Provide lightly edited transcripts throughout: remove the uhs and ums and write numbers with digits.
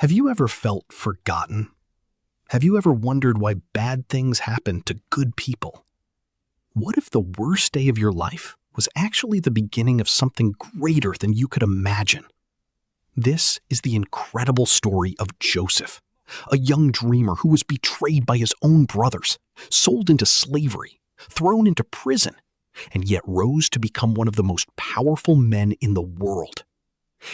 Have you ever felt forgotten? Have you ever wondered why bad things happen to good people? What if the worst day of your life was actually the beginning of something greater than you could imagine? This is the incredible story of Joseph, a young dreamer who was betrayed by his own brothers, sold into slavery, thrown into prison, and yet rose to become one of the most powerful men in the world.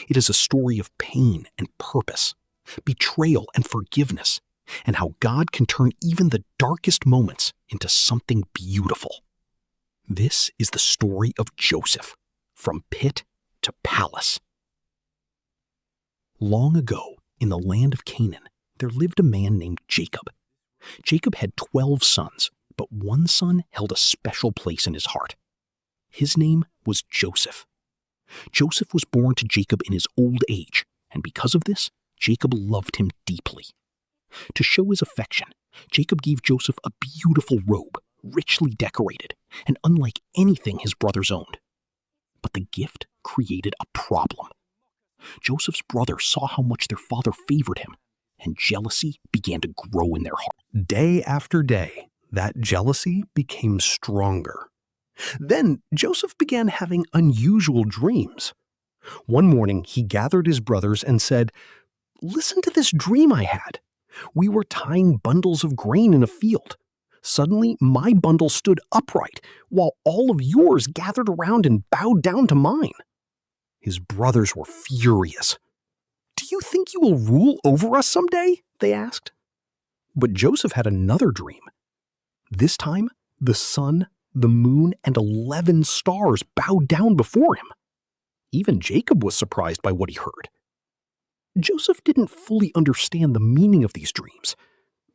It is a story of pain and purpose, betrayal and forgiveness, and how God can turn even the darkest moments into something beautiful. This is the story of Joseph, from pit to palace. Long ago, in the land of Canaan, there lived a man named Jacob. Jacob had 12 sons, but one son held a special place in his heart. His name was Joseph. Joseph was born to Jacob in his old age, and because of this, Jacob loved him deeply. To show his affection, Jacob gave Joseph a beautiful robe, richly decorated, and unlike anything his brothers owned. But the gift created a problem. Joseph's brothers saw how much their father favored him, and jealousy began to grow in their heart. Day after day, that jealousy became stronger. Then Joseph began having unusual dreams. One morning, he gathered his brothers and said, "Listen to this dream I had. We were tying bundles of grain in a field. Suddenly, my bundle stood upright, while all of yours gathered around and bowed down to mine." His brothers were furious. "Do you think you will rule over us someday?" they asked. But Joseph had another dream. This time, the sun, the moon, and 11 stars bowed down before him. Even Jacob was surprised by what he heard. Joseph didn't fully understand the meaning of these dreams,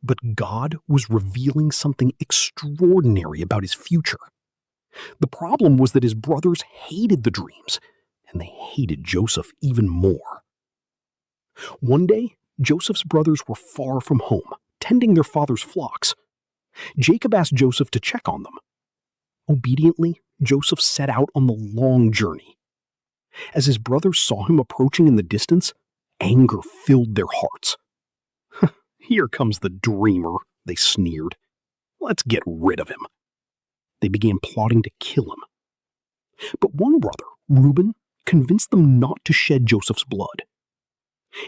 but God was revealing something extraordinary about his future. The problem was that his brothers hated the dreams, and they hated Joseph even more. One day, Joseph's brothers were far from home, tending their father's flocks. Jacob asked Joseph to check on them. Obediently, Joseph set out on the long journey. As his brothers saw him approaching in the distance, anger filled their hearts. "Here comes the dreamer," they sneered. "Let's get rid of him." They began plotting to kill him. But one brother, Reuben, convinced them not to shed Joseph's blood.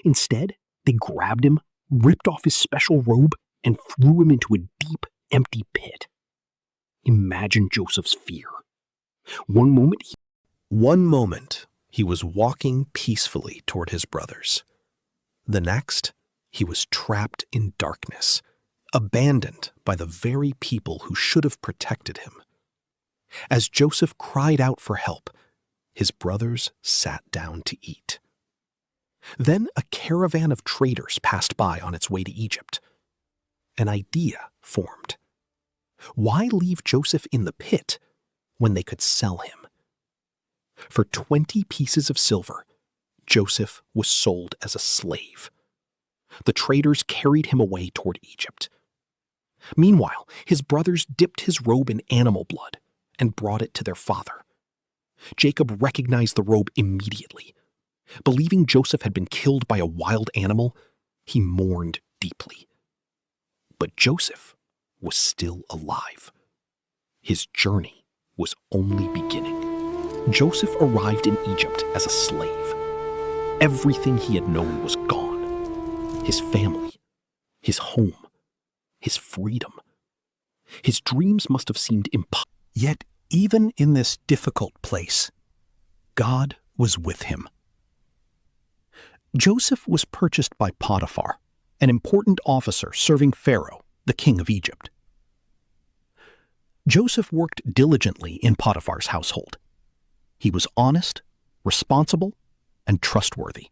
Instead, they grabbed him, ripped off his special robe, and threw him into a deep, empty pit. Imagine Joseph's fear. One moment, he was walking peacefully toward his brothers. The next, he was trapped in darkness, abandoned by the very people who should have protected him. As Joseph cried out for help, his brothers sat down to eat. Then a caravan of traders passed by on its way to Egypt. An idea formed. Why leave Joseph in the pit when they could sell him? For 20 pieces of silver, Joseph was sold as a slave. The traders carried him away toward Egypt. Meanwhile, his brothers dipped his robe in animal blood and brought it to their father. Jacob recognized the robe immediately. Believing Joseph had been killed by a wild animal, he mourned deeply. But Joseph was still alive. His journey was only beginning. Joseph arrived in Egypt as a slave. Everything he had known was gone. His family, his home, his freedom. His dreams must have seemed impossible. Yet, even in this difficult place, God was with him. Joseph was purchased by Potiphar, an important officer serving Pharaoh, the king of Egypt. Joseph worked diligently in Potiphar's household. He was honest, responsible, and trustworthy.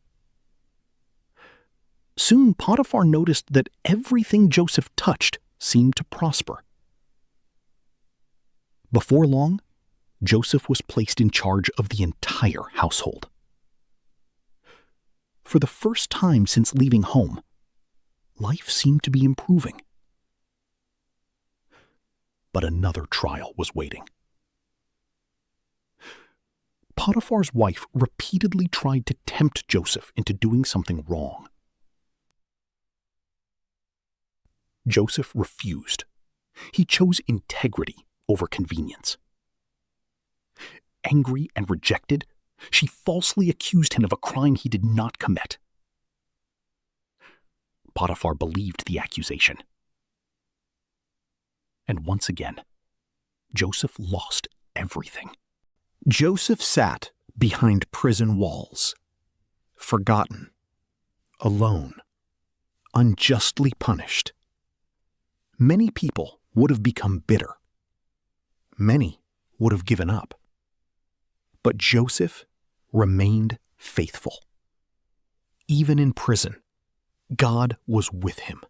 Soon Potiphar noticed that everything Joseph touched seemed to prosper. Before long, Joseph was placed in charge of the entire household. For the first time since leaving home, life seemed to be improving. But another trial was waiting. Potiphar's wife repeatedly tried to tempt Joseph into doing something wrong. Joseph refused. He chose integrity over convenience. Angry and rejected, she falsely accused him of a crime he did not commit. Potiphar believed the accusation. And once again, Joseph lost everything. Joseph sat behind prison walls, forgotten, alone, unjustly punished. Many people would have become bitter. Many would have given up. But Joseph remained faithful. Even in prison, God was with him.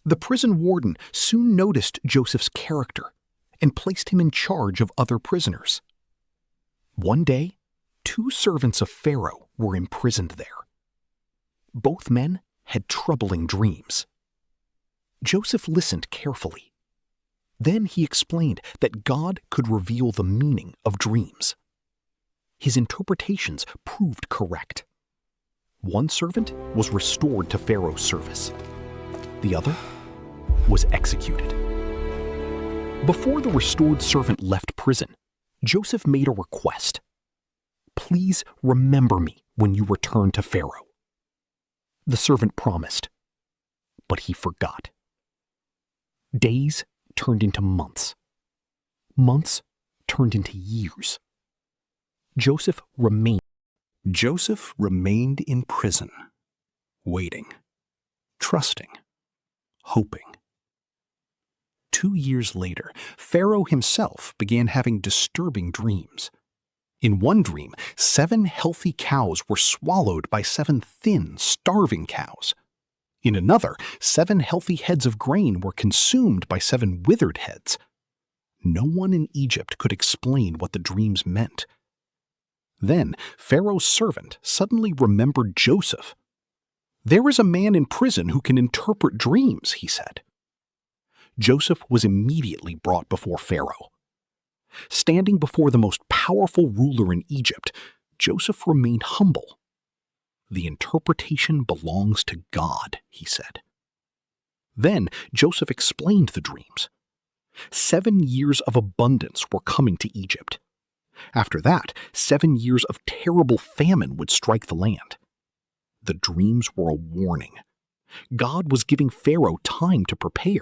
The prison warden soon noticed Joseph's character and placed him in charge of other prisoners. One day, 2 servants of Pharaoh were imprisoned there. Both men had troubling dreams. Joseph listened carefully. Then he explained that God could reveal the meaning of dreams. His interpretations proved correct. One servant was restored to Pharaoh's service. The other was executed. Before the restored servant left prison, Joseph made a request. "Please remember me when you return to Pharaoh." The servant promised, but he forgot. Days turned into months. Months turned into years. Joseph remained in prison, waiting, trusting, hoping. 2 years later, Pharaoh himself began having disturbing dreams. In one dream, 7 healthy cows were swallowed by 7 thin, starving cows. In another, 7 healthy heads of grain were consumed by 7 withered heads. No one in Egypt could explain what the dreams meant. Then Pharaoh's servant suddenly remembered Joseph. "There is a man in prison who can interpret dreams," he said. Joseph was immediately brought before Pharaoh. Standing before the most powerful ruler in Egypt, Joseph remained humble. "The interpretation belongs to God," he said. Then Joseph explained the dreams. 7 years of abundance were coming to Egypt. After that, 7 years of terrible famine would strike the land. The dreams were a warning. God was giving Pharaoh time to prepare.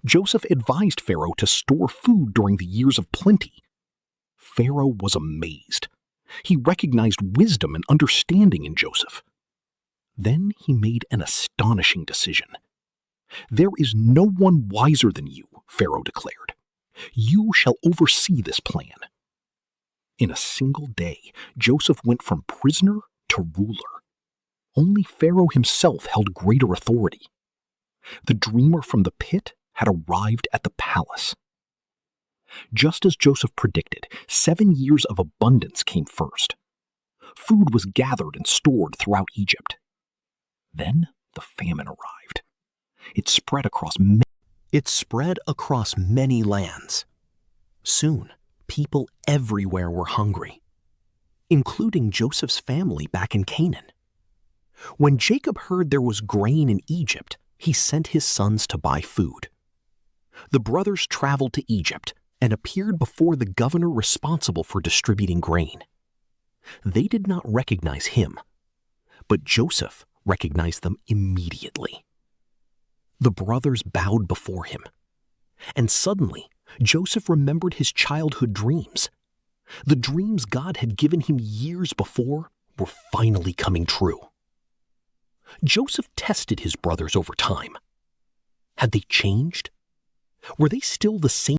Joseph advised Pharaoh to store food during the years of plenty. Pharaoh was amazed. He recognized wisdom and understanding in Joseph. Then he made an astonishing decision. "There is no one wiser than you," Pharaoh declared. "You shall oversee this plan." In a single day, Joseph went from prisoner to ruler. Only Pharaoh himself held greater authority. The dreamer from the pit had arrived at the palace. Just as Joseph predicted, 7 years of abundance came first. Food was gathered and stored throughout Egypt. Then the famine arrived. It spread across many lands. Soon, people everywhere were hungry, including Joseph's family back in Canaan. When Jacob heard there was grain in Egypt, he sent his sons to buy food. The brothers traveled to Egypt and appeared before the governor responsible for distributing grain. They did not recognize him, but Joseph recognized them immediately. The brothers bowed before him, and suddenly Joseph remembered his childhood dreams. The dreams God had given him years before were finally coming true. Joseph tested his brothers over time. Had they changed? Were they still the same?